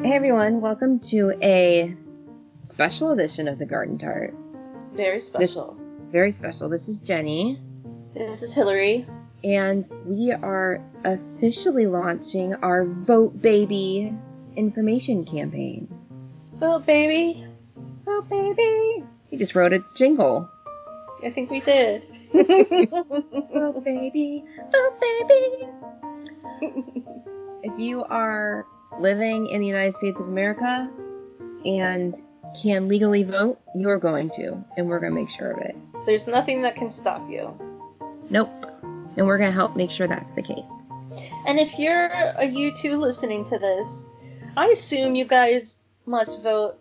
Hey everyone, welcome to a special edition of the Garden Tarts. Very This special. very special. This is Jenny, This is Hillary. and we are officially launching our Vote Baby information campaign. Vote, baby. Vote Baby! We just wrote a jingle. I think we did. Vote Baby! Vote Baby! If you are living in the United States of America and can legally vote, you're going to, and we're going to make sure of it. There's nothing that can stop you. Nope. And we're going to help make sure that's the case. And if you're a U2 listening to this, I assume you guys must vote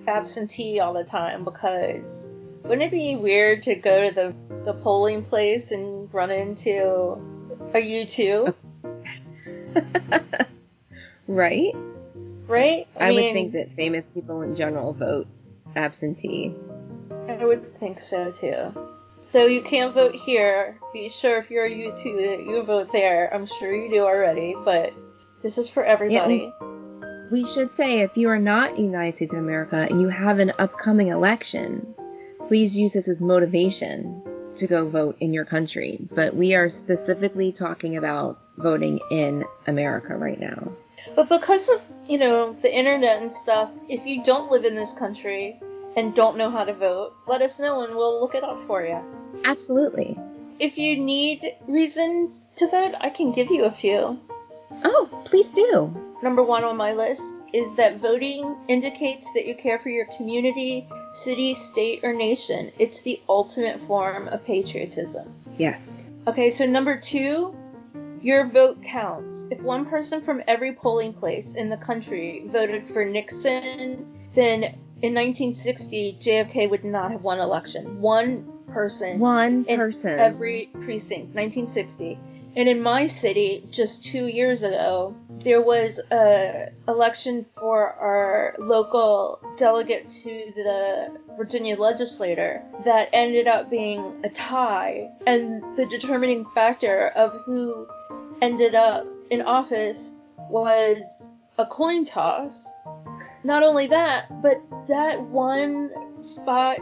absentee all the time, because wouldn't it be weird to go to the polling place and run into a U2? Right? Right? I would think that famous people in general vote absentee. I would think so too. Though you can't vote here, be sure if you're a U2 that you vote there. I'm sure you do already, but this is for everybody. Yeah, we should say, if you are not in the United States of America and you have an upcoming election, please use this as motivation to go vote in your country. But we are specifically talking about voting in America right now. But because of, the internet and stuff, if you don't live in this country and don't know how to vote, let us know and we'll look it up for you. Absolutely. If you need reasons to vote, I can give you a few. Oh, please do. Number one on my list is that voting indicates that you care for your community, city, state, or nation. It's the ultimate form of patriotism. Yes. Okay, so number two, your vote counts. If one person from every polling place in the country voted for Nixon, then in 1960, JFK would not have won election. One person. In every precinct, 1960. And in my city, just 2 years ago, there was a election for our local delegate to the Virginia legislature that ended up being a tie. And the determining factor of who ended up in office was a coin toss. Not only that, but that one spot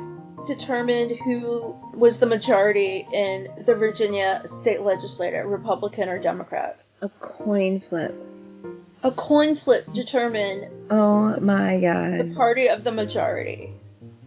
determined who was the majority in the Virginia state legislature, Republican or Democrat. A coin flip. A coin flip determined Oh my God. the party of the majority.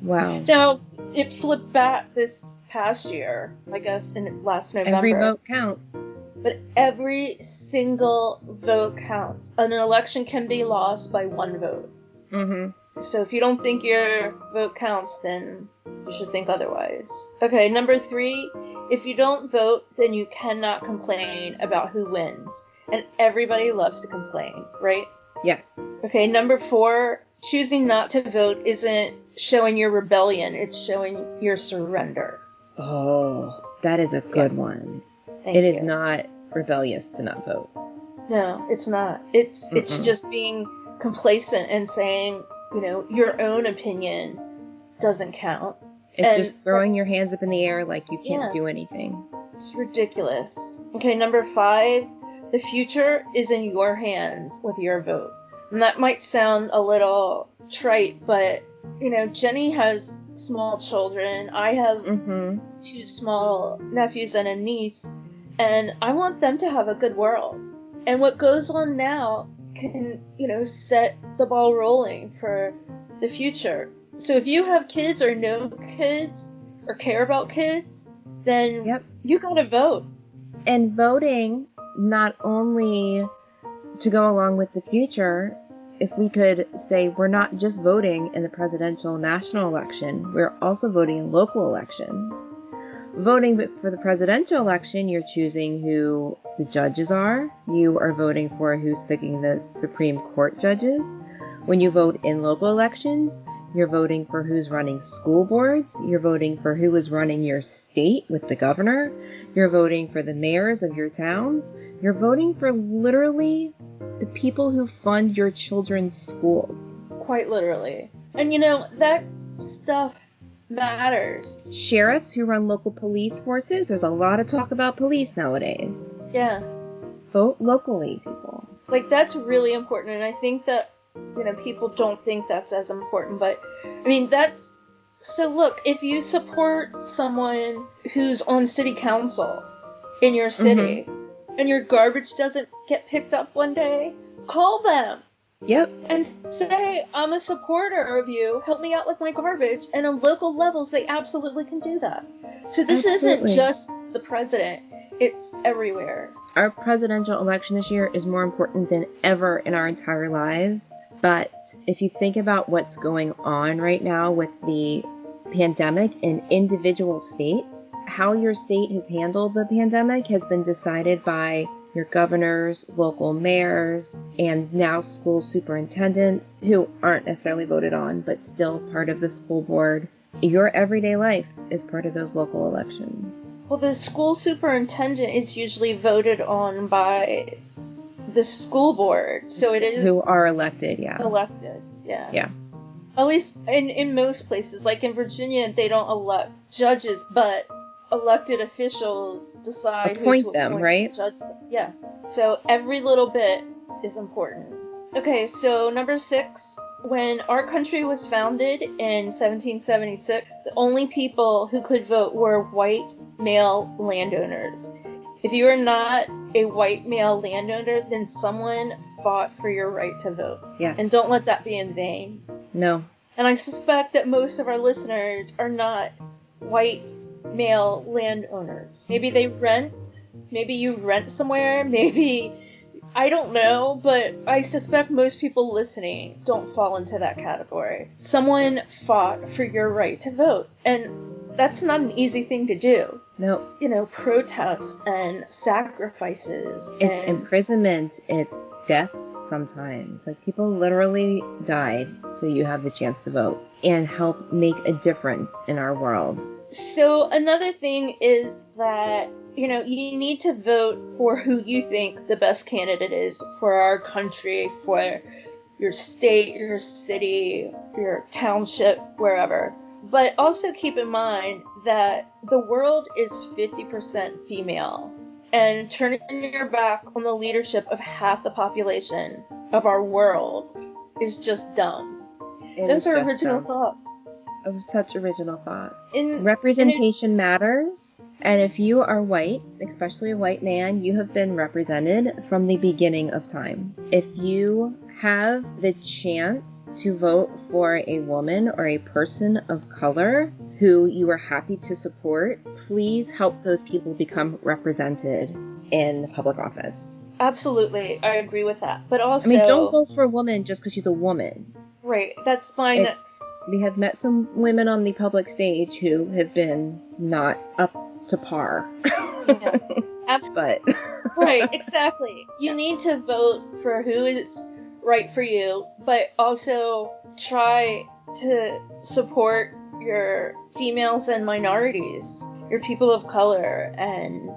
Wow. Now, it flipped back this past year, I guess, in last November. Every vote counts. But every single vote counts. An election can be lost by one vote. Mm-hmm. So if you don't think your vote counts, then you should think otherwise. Okay, number three, if you don't vote, then you cannot complain about who wins. And everybody loves to complain, right? Yes. Okay, number four, choosing not to vote isn't showing your rebellion, it's showing your surrender. Oh, that is a good one. Thank it is you. not rebellious to not vote. No, it's not. It's just being complacent and saying, your own opinion doesn't count. It's just throwing your hands up in the air like you can't do anything. It's ridiculous. Okay, number five, the future is in your hands with your vote. And that might sound a little trite, but, Jenny has small children. I have two small nephews and a niece, and I want them to have a good world. And what goes on now can, set the ball rolling for the future. So if you have kids or know kids or care about kids, then you gotta vote. And voting, not only to go along with the future, if we could say we're not just voting in the presidential national election, we're also voting in local elections. Voting for the presidential election, you're choosing who the judges are. You are voting for who's picking the Supreme Court judges. When you vote in local elections, you're voting for who's running school boards. You're voting for who is running your state with the governor. You're voting for the mayors of your towns. You're voting for literally the people who fund your children's schools. Quite literally. And that stuff matters. Sheriffs who run local police forces. There's a lot of talk about police nowadays. Yeah. Vote locally, people. Like, that's really important. And I think that people don't think that's as important, but I mean, so look, if you support someone who's on city council in your city and your garbage doesn't get picked up one day, call them. Yep. And say, I'm a supporter of you, help me out with my garbage. And on local levels, they absolutely can do that. So this isn't just the president, it's everywhere. Our presidential election this year is more important than ever in our entire lives. But if you think about what's going on right now with the pandemic in individual states, how your state has handled the pandemic has been decided by your governors, local mayors, and now school superintendents who aren't necessarily voted on, but still part of the school board. Your everyday life is part of those local elections. Well, the school superintendent is usually voted on by the school board, so it is... Who are elected, yeah. Elected, yeah. Yeah. At least in most places, like in Virginia, they don't elect judges, but elected officials decide appoint who to them, appoint right? To judge them. Yeah. So every little bit is important. Okay, so number 6, when our country was founded in 1776, the only people who could vote were white male landowners. If you are not a white male landowner, then someone fought for your right to vote. Yes. And don't let that be in vain. No. And I suspect that most of our listeners are not white male landowners. Maybe they rent. Maybe you rent somewhere. Maybe, I don't know, but I suspect most people listening don't fall into that category. Someone fought for your right to vote. And that's not an easy thing to do. No. Protests and sacrifices. It's imprisonment. It's death sometimes. Like, people literally died so you have the chance to vote and help make a difference in our world. So another thing is that, you need to vote for who you think the best candidate is for our country, for your state, your city, your township, wherever. But also keep in mind that the world is 50% female. And turning your back on the leadership of half the population of our world is just dumb. Those are original thoughts. Oh, such original thought. Representation matters. And if you are white, especially a white man, you have been represented from the beginning of time. If you have the chance to vote for a woman or a person of color who you are happy to support, please help those people become represented in public office. Absolutely. I agree with that. But also... don't vote for a woman just because she's a woman. Right. That's my next... We have met some women on the public stage who have been not up to par. Yeah. Absolutely. But... Right, exactly. You need to vote for who is right for you, but also try to support your females and minorities, your people of color, and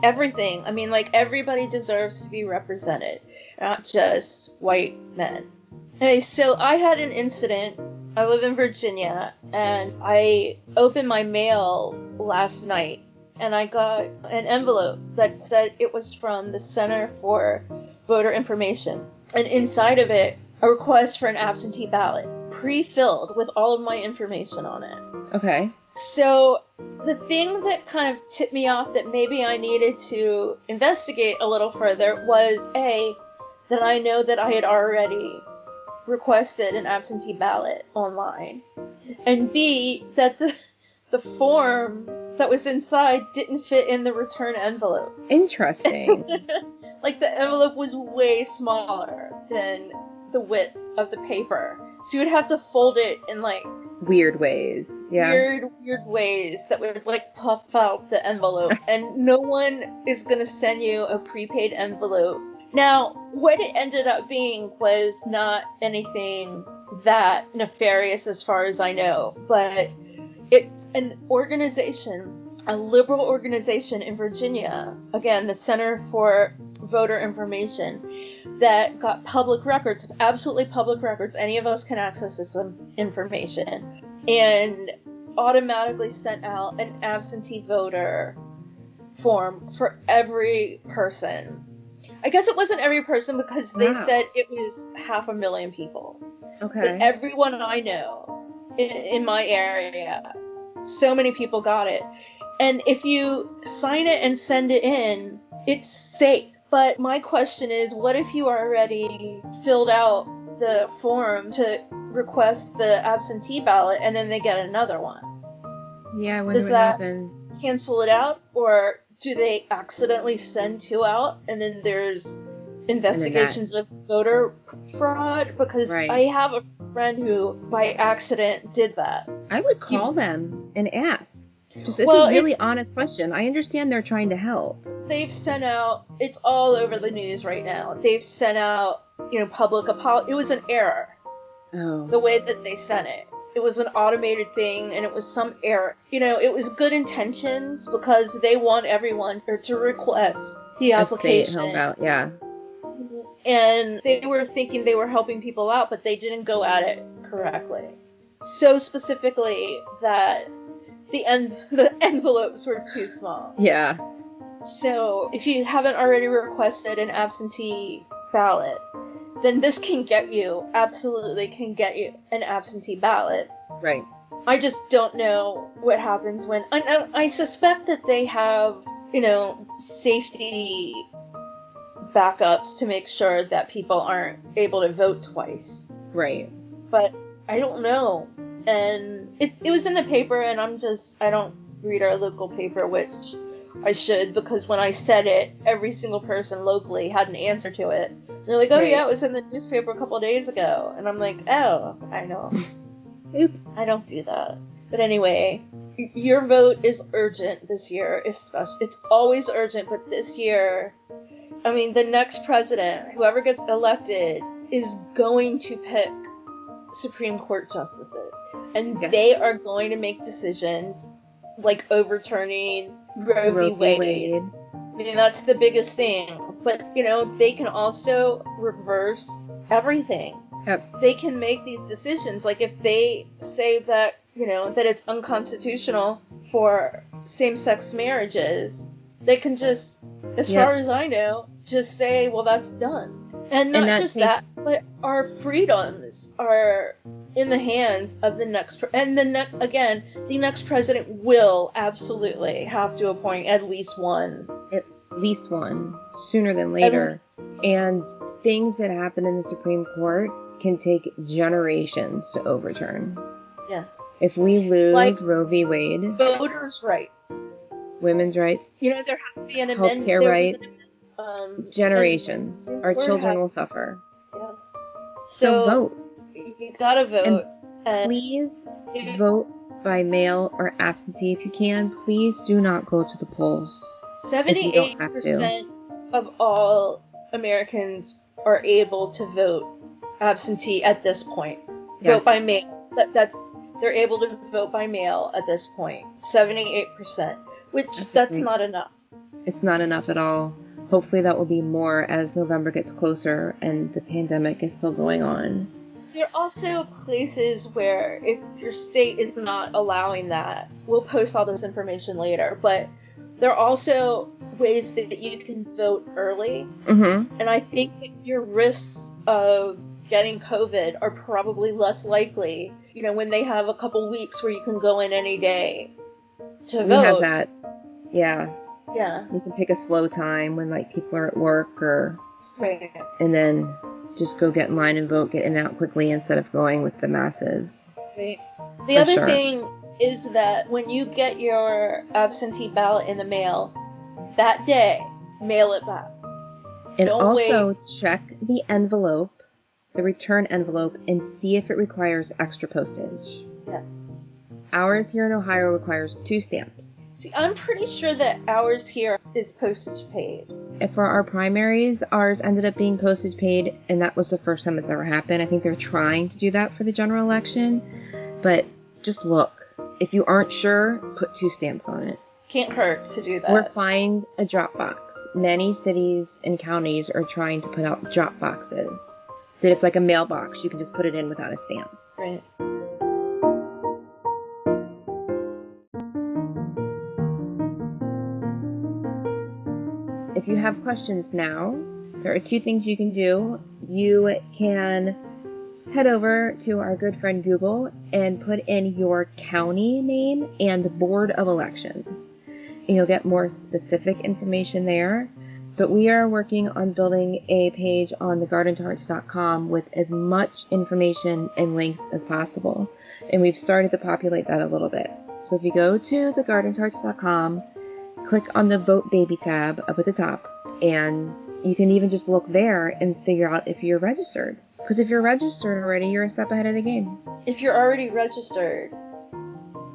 everything. I mean, everybody deserves to be represented, not just white men. Hey, so I had an incident. I live in Virginia, and I opened my mail last night, and I got an envelope that said it was from the Center for Voter Information. And inside of it, a request for an absentee ballot, pre-filled with all of my information on it. Okay. So the thing that kind of tipped me off that maybe I needed to investigate a little further was A, that I know that I had already requested an absentee ballot online, and B, that the form that was inside didn't fit in the return envelope. Interesting. The envelope was way smaller than the width of the paper. So you would have to fold it in weird ways. Yeah. Weird ways that would puff out the envelope. And no one is gonna send you a prepaid envelope. Now, what it ended up being was not anything that nefarious as far as I know, but it's an organization, a liberal organization in Virginia, again, the Center for Voter Information, that got public records, absolutely public records. Any of us can access this information, and automatically sent out an absentee voter form for every person I guess it wasn't every person because they Wow. said it was 500,000 people. But Okay. everyone I know in my area, so many people got it. And if you sign it and send it in, it's safe. But my question is, what if you already filled out the form to request the absentee ballot and then they get another one? Yeah, I wonder Does what that happens. cancel it out, or do they accidentally send two out and then there's investigations of voter fraud? Because Right. I have a friend who by accident did that. I would call them and ask. Just, it's Well, a really it's- honest question. I understand they're trying to help. They've sent out, it's all over the news right now. They've sent out, public apology. It was an error, Oh. the way that they sent it. It was an automated thing, and it was some error. It was good intentions because they want everyone to request the application. Help out, yeah. And they were thinking they were helping people out, but they didn't go at it correctly. So specifically that the envelopes were too small. Yeah. So if you haven't already requested an absentee ballot, then this absolutely can get you an absentee ballot. Right. I just don't know what happens when, I suspect that they have, safety backups to make sure that people aren't able to vote twice. Right. But I don't know. And it was in the paper, and I don't read our local paper, which I should, because when I said it, every single person locally had an answer to it. And they're like, oh Right. yeah, it was in the newspaper a couple of days ago. And I'm like, oh, I know. Oops. I don't do that. But anyway, your vote is urgent this year, especially. It's always urgent, but this year, I mean, the next president, whoever gets elected, is going to pick Supreme Court justices. And Yes. they are going to make decisions like overturning Roe v. Wade. I mean, that's the biggest thing. But, they can also reverse everything. Yep. They can make these decisions. Like, if they say that, that it's unconstitutional for same-sex marriages, they can just, as far as I know, just say, well, that's done. And not just that, but our freedoms are in the hands of the next, the next president will absolutely have to appoint at least one. At least one, sooner than later. And things that happen in the Supreme Court can take generations to overturn. Yes. If we lose Roe v. Wade, voters' rights, women's rights, there has to be an amendment. Healthcare rights. Generations. Our children will suffer. Yes. So vote. You gotta vote. And please vote by mail or absentee if you can. Please do not go to the polls. 78% of all Americans are able to vote absentee at this point. Yes. Vote by mail. They're able to vote by mail at this point. 78%. Which that's not enough. It's not enough at all. Hopefully that will be more as November gets closer and the pandemic is still going on. There are also places where if your state is not allowing that, we'll post all this information later, but there are also ways that you can vote early. Mm-hmm. And I think that your risks of getting COVID are probably less likely, when they have a couple weeks where you can go in any day to vote. We have that. Yeah. Yeah. You can pick a slow time when people are at work right. And then just go get in line and vote, get in and out quickly instead of going with the masses. Right. The other thing is that when you get your absentee ballot in the mail, that day, mail it back. And also check the envelope, the return envelope, and see if it requires extra postage. Yes. Ours here in Ohio requires 2 stamps. See, I'm pretty sure that ours here is postage paid. And for our primaries, ours ended up being postage paid, and that was the first time it's ever happened. I think they're trying to do that for the general election, but just look. If you aren't sure, put 2 stamps on it. Can't hurt to do that. Or find a drop box. Many cities and counties are trying to put out drop boxes. That it's like a mailbox. You can just put it in without a stamp. Right. If you have questions now, there are two things you can do. You can head over to our good friend Google and put in your county name and Board of Elections. And you'll get more specific information there. But we are working on building a page on thegardentarts.com with as much information and links as possible. And we've started to populate that a little bit. So if you go to thegardentarts.com, click on the Vote Baby tab up at the top, and you can even just look there and figure out if you're registered. Because if you're registered already, you're a step ahead of the game. If you're already registered,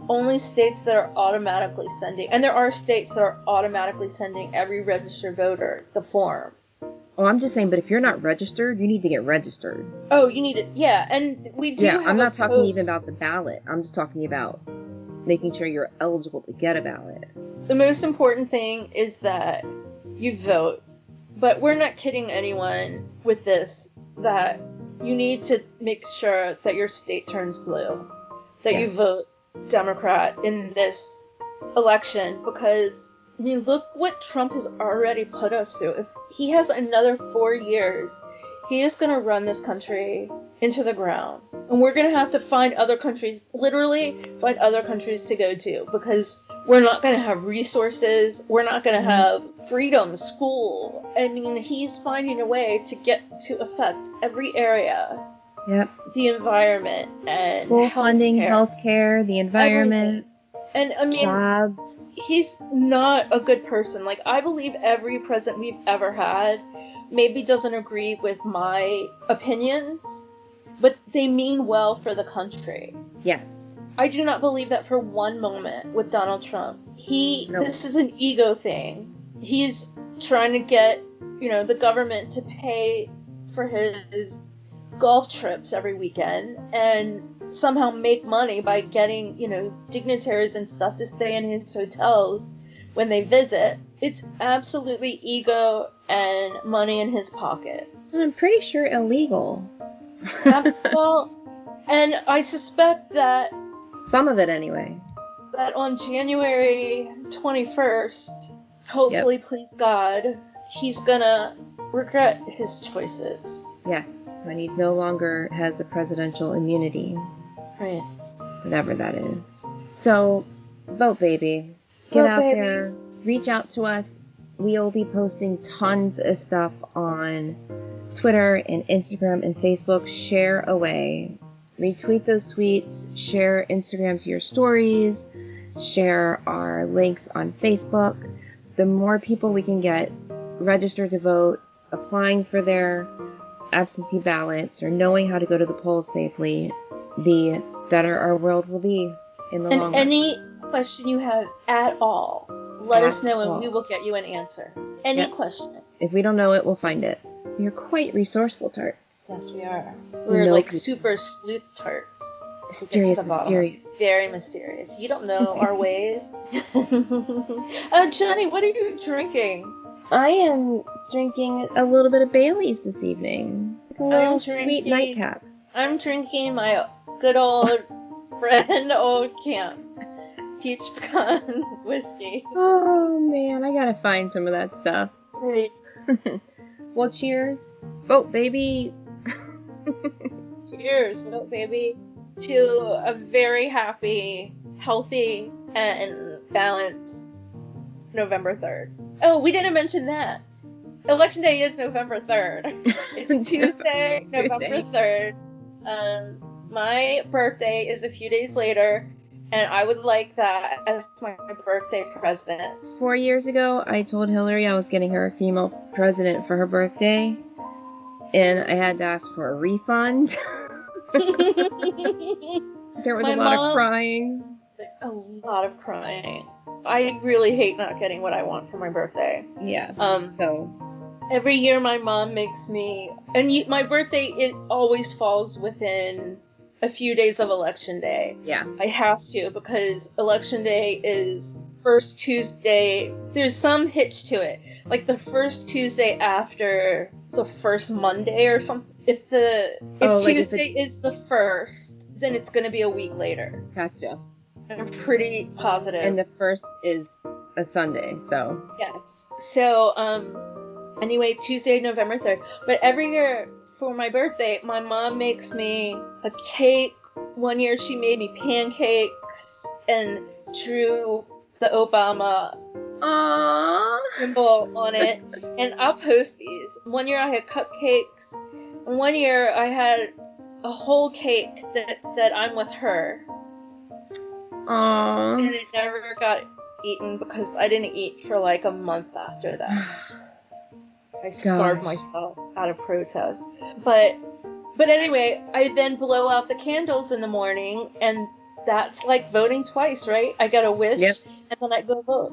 only states that are automatically sending, and there are states that are automatically sending every registered voter the form. Oh, I'm just saying, but if you're not registered, you need to get registered. Oh, you need it, yeah, and we do have I'm not talking post. even about the ballot. I'm just talking about making sure you're eligible to get a ballot. The most important thing is that you vote, but we're not kidding anyone with this, that you need to make sure that your state turns blue, that you vote Democrat in this election, because I mean, look what Trump has already put us through. If he has another 4 years, he is going to run this country into the ground, and we're going to have to find other countries, literally find other countries to go to, because we're not going to have resources, we're not going to have freedom, school. I mean, he's finding a way to get to affect every area. Yep. The environment and school funding, healthcare, the environment, everything. And I mean, jobs. He's not a good person. Like, I believe every president we've ever had maybe doesn't agree with my opinions, but they mean well for the country. Yes. I do not believe that for one moment with Donald Trump. This is an ego thing. He's trying to get, the government to pay for his golf trips every weekend and somehow make money by getting, dignitaries and stuff to stay in his hotels when they visit. It's absolutely ego and money in his pocket. And I'm pretty sure illegal. Well, and I suspect that some of it anyway. That on January 21st, hopefully, please God, he's gonna regret his choices. Yes, when he no longer has the presidential immunity. Right. Whatever that is. So, vote, baby. Get out there. Reach out to us. We'll be posting tons of stuff on Twitter and Instagram and Facebook. Share away. Retweet those tweets. Share Instagram to your stories. Share our links on Facebook. The more people we can get registered to vote, applying for their absentee ballots, or knowing how to go to the polls safely, the better our world will be in the long run. And any question you have at all, let us know and we will get you an answer. Any question. If we don't know it, we'll find it. We are quite resourceful tarts. Yes, we are. We're like super sleuth tarts. Mysterious. Very mysterious. You don't know our ways. Jenny, what are you drinking? I am drinking a little bit of Bailey's this evening. A little sweet nightcap. I'm drinking my good old friend Old Camp peach pecan whiskey. Oh man, I gotta find some of that stuff. Right. Well, cheers. Vote, baby. Cheers, vote, baby, to a very happy, healthy, and balanced November 3rd. Oh, we didn't mention that. Election Day is November 3rd. It's Tuesday, November 3rd. My birthday is a few days later, and I would like that as my birthday present. 4 years ago, I told Hillary I was getting her a female president for her birthday, and I had to ask for a refund. There was a lot of crying. A lot of crying. I really hate not getting what I want for my birthday. Yeah. So every year my mom makes me, and my birthday, it always falls within a few days of Election Day. Yeah. I have to, because Election Day is first Tuesday. There's some hitch to it. Like the first Tuesday after the first Monday or something. If Tuesday is the first, then it's going to be a week later. Gotcha. I'm pretty positive. And the first is a Sunday, so. Yes. So, Anyway, Tuesday, November 3rd. But every year for my birthday, my mom makes me a cake. One year she made me pancakes and drew the Obama symbol on it. And I'll post these. One year I had cupcakes. And one year I had a whole cake that said, "I'm with her." Aww. And it never got eaten because I didn't eat for like a month after that. I starved myself out of protest. But anyway, I then blow out the candles in the morning, and that's like voting twice, right? I get a wish, and then I go vote.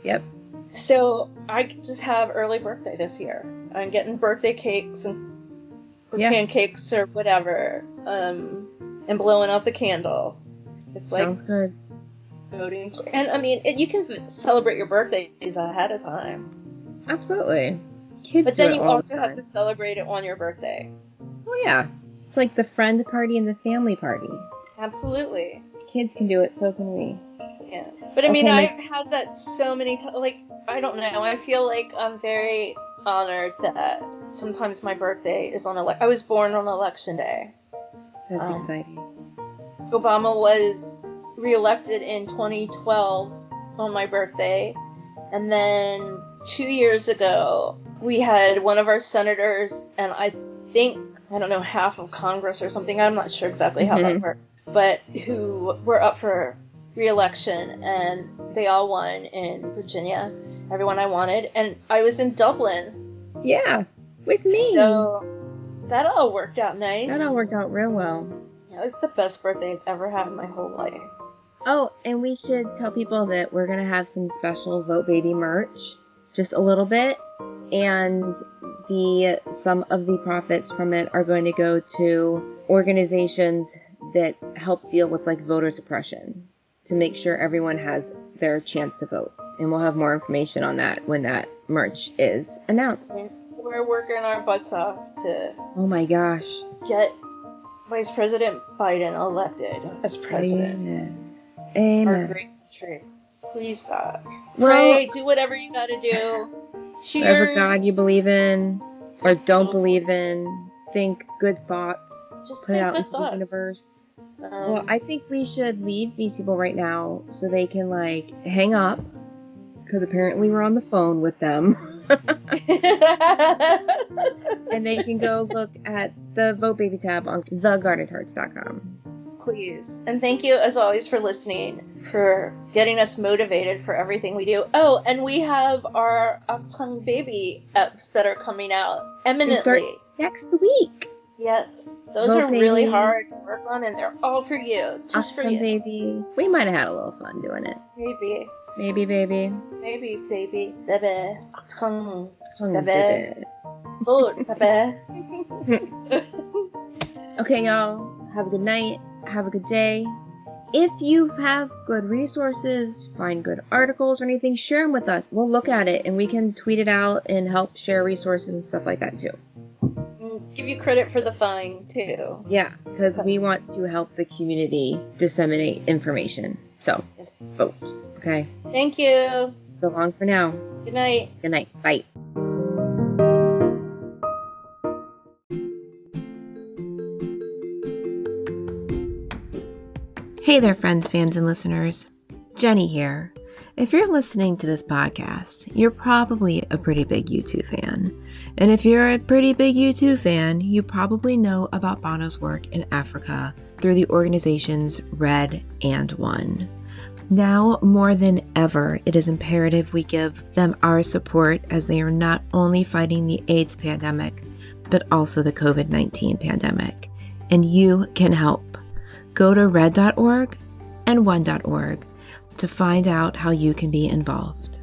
Yep. So I just have early birthday this year. I'm getting birthday cakes and pancakes or whatever, and blowing out the candle. It's like sounds good. Voting, and I mean, you can celebrate your birthdays ahead of time. Absolutely. Kids but do then it you all also the have to celebrate it on your birthday. Oh yeah, it's like the friend party and the family party. Absolutely. Kids can do it, so can we. Yeah, but I mean, I've had that so many times. Like, I don't know. I feel like I'm very honored that sometimes my birthday is on I was born on election day. That's exciting. Obama was reelected in 2012 on my birthday, and then 2 years ago we had one of our senators, and I don't know, half of Congress or something, I'm not sure exactly how that works, but who were up for re-election, and they all won in Virginia, everyone I wanted, and I was in Dublin. Yeah, with me. So that all worked out nice. That all worked out real well. Yeah, it's the best birthday I've ever had in my whole life. Oh, and we should tell people that we're going to have some special Vote Baby merch, just a little bit, and some of the profits from it are going to go to organizations that help deal with like voter suppression to make sure everyone has their chance to vote. And we'll have more information on that when that merch is announced. We're working our butts off to oh my gosh, get Vice President Biden elected as president. Amen. Our great country. Please, God. Well, pray, do whatever you gotta do. Cheers. Whatever God you believe in or don't believe in, think good thoughts. Just put it think out good into thoughts. The universe. Well, I think we should leave these people right now so they can like hang up, because apparently we're on the phone with them. And they can go look at the Vote Baby tab on thegarnethearts.com. Please. And thank you, as always, for listening, for getting us motivated for everything we do. Oh, and we have our Octung Baby apps that are coming out eminently. They start next week. Yes. Those Vote are really Baby. hard to work on, and they're all for you. Just for Octung you. Baby. We might have had a little fun doing it. Maybe. Maybe, baby. Maybe, baby. Bebe. Octung. Octung Bebe. Oh, bebe. Okay, y'all. Have a good night. Have a good day. If you have good resources, find good articles or anything, share them with us. We'll look at it and we can tweet it out and help share resources and stuff like that too. Give you credit for the find too. Yeah, because we want to help the community disseminate information. So, vote. Okay. Thank you. So long for now. Good night. Good night. Bye. Hey there, friends, fans, and listeners. Jenny here. If you're listening to this podcast, you're probably a pretty big U2 fan. And if you're a pretty big U2 fan, you probably know about Bono's work in Africa through the organizations Red and One. Now, more than ever, it is imperative we give them our support as they are not only fighting the AIDS pandemic, but also the COVID-19 pandemic. And you can help. Go to red.org and one.org to find out how you can be involved.